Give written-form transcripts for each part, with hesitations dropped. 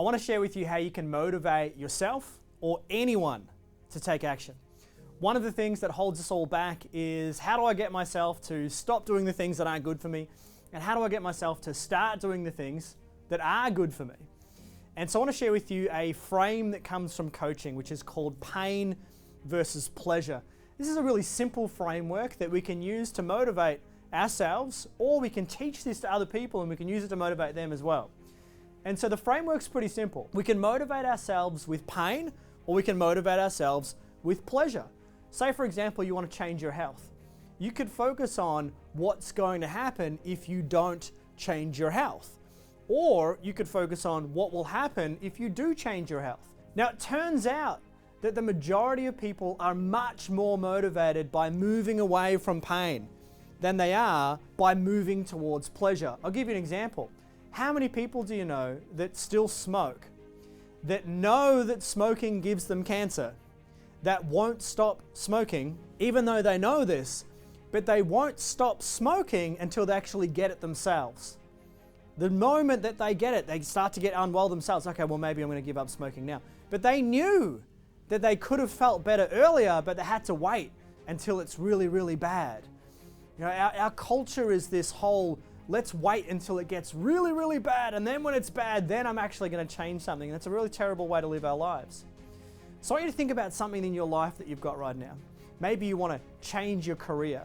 I want to share with you how you can motivate yourself or anyone to take action. One of the things that holds us all back is, how do I get myself to stop doing the things that aren't good for me? And how do I get myself to start doing the things that are good for me? And so I want to share with you a frame that comes from coaching, which is called pain versus pleasure. This is a really simple framework that we can use to motivate ourselves, or we can teach this to other people and we can use it to motivate them as well. And so the framework's pretty simple. We can motivate ourselves with pain, or we can motivate ourselves with pleasure. Say, for example, you want to change your health. You could focus on what's going to happen if you don't change your health. Or you could focus on what will happen if you do change your health. Now, it turns out that the majority of people are much more motivated by moving away from pain than they are by moving towards pleasure. I'll give you an example. How many people do you know that still smoke, that know that smoking gives them cancer, that won't stop smoking, even though they know this, but they won't stop smoking until they actually get it themselves? The moment that they get it, they start to get unwell themselves. Okay, well, maybe I'm going to give up smoking now. But they knew that they could have felt better earlier, but they had to wait until it's really, really bad. You know, our culture is this whole, let's wait until it gets really, really bad, and then when it's bad, then I'm actually going to change something. And that's a really terrible way to live our lives. So I want you to think about something in your life that you've got right now. Maybe you want to change your career.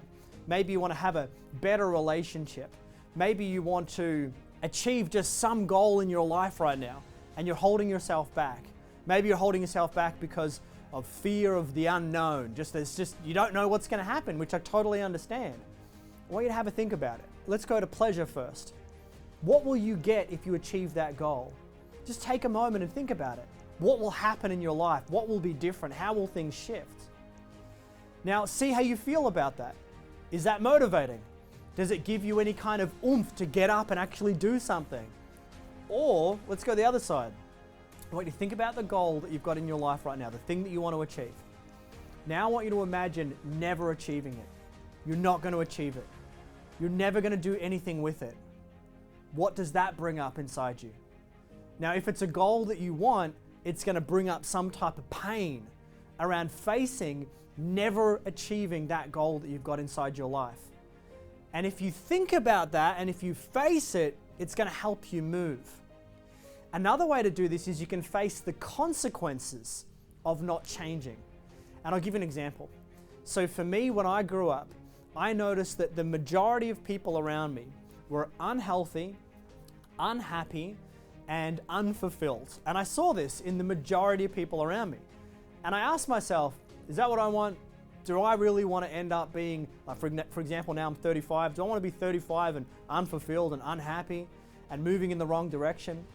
Maybe you want to have a better relationship. Maybe you want to achieve just some goal in your life right now, and you're holding yourself back. Maybe you're holding yourself back because of fear of the unknown. You don't know what's going to happen, which I totally understand. I want you to have a think about it. Let's go to pleasure first. What will you get if you achieve that goal? Just take a moment and think about it. What will happen in your life? What will be different? How will things shift? Now, see how you feel about that. Is that motivating? Does it give you any kind of oomph to get up and actually do something? Or, let's go the other side. I want you to think about the goal that you've got in your life right now, the thing that you want to achieve. Now I want you to imagine never achieving it. You're not going to achieve it. You're never going to do anything with it. What does that bring up inside you? Now, if it's a goal that you want, it's going to bring up some type of pain around facing never achieving that goal that you've got inside your life. And if you think about that and if you face it, it's going to help you move. Another way to do this is you can face the consequences of not changing. And I'll give you an example. So for me, when I grew up, I noticed that the majority of people around me were unhealthy, unhappy, and unfulfilled. And I saw this in the majority of people around me. And I asked myself, is that what I want? Do I really want to end up being, like for example, now I'm 35. Do I want to be 35 and unfulfilled and unhappy and moving in the wrong direction?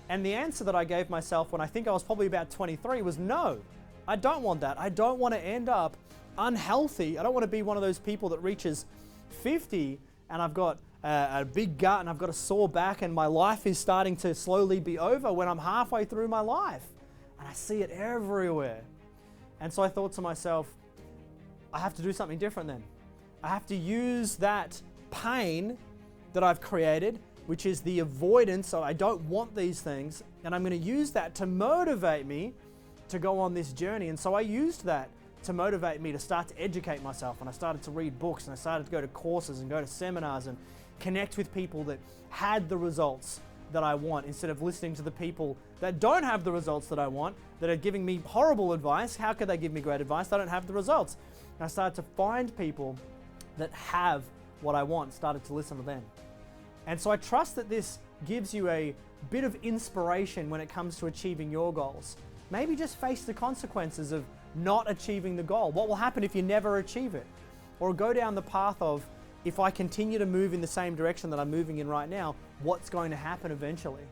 And the answer that I gave myself when I think I was probably about 23 was no, I don't want that. I don't want to end up unhealthy. I don't want to be one of those people that reaches 50 and I've got a big gut and I've got a sore back and my life is starting to slowly be over when I'm halfway through my life. And I see it everywhere. And so I thought to myself, I have to do something different then. I have to use that pain that I've created, which is the avoidance of I don't want these things, and I'm going to use that to motivate me to go on this journey. And so I used that to motivate me to start to educate myself, and I started to read books, and I started to go to courses and go to seminars and connect with people that had the results that I want, instead of listening to the people that don't have the results that I want, that are giving me horrible advice. How could they give me great advice? They don't have the results. And I started to find people that have what I want, started to listen to them. And so I trust that this gives you a bit of inspiration when it comes to achieving your goals. Maybe just face the consequences of not achieving the goal. What will happen if you never achieve it? Or go down the path of, if I continue to move in the same direction that I'm moving in right now, what's going to happen eventually?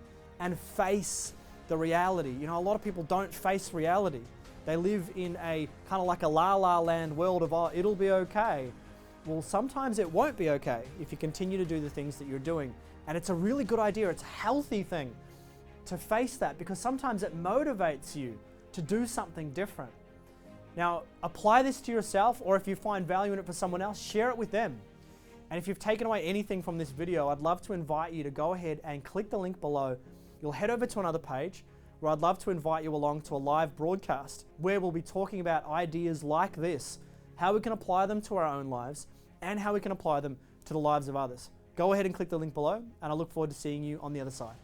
And face the reality. You know, a lot of people don't face reality. They live in a kind of like a la-la land world of, oh, it'll be okay. Well, sometimes it won't be okay if you continue to do the things that you're doing. And it's a really good idea. It's a healthy thing to face that, because sometimes it motivates you to do something different. Now, apply this to yourself, or if you find value in it for someone else, share it with them. And if you've taken away anything from this video, I'd love to invite you to go ahead and click the link below you'll head over to another page where I'd love to invite you along to a live broadcast where we'll be talking about ideas like this, how we can apply them to our own lives, and how we can apply them to the lives of others. Go ahead and click the link below, and I look forward to seeing you on the other side.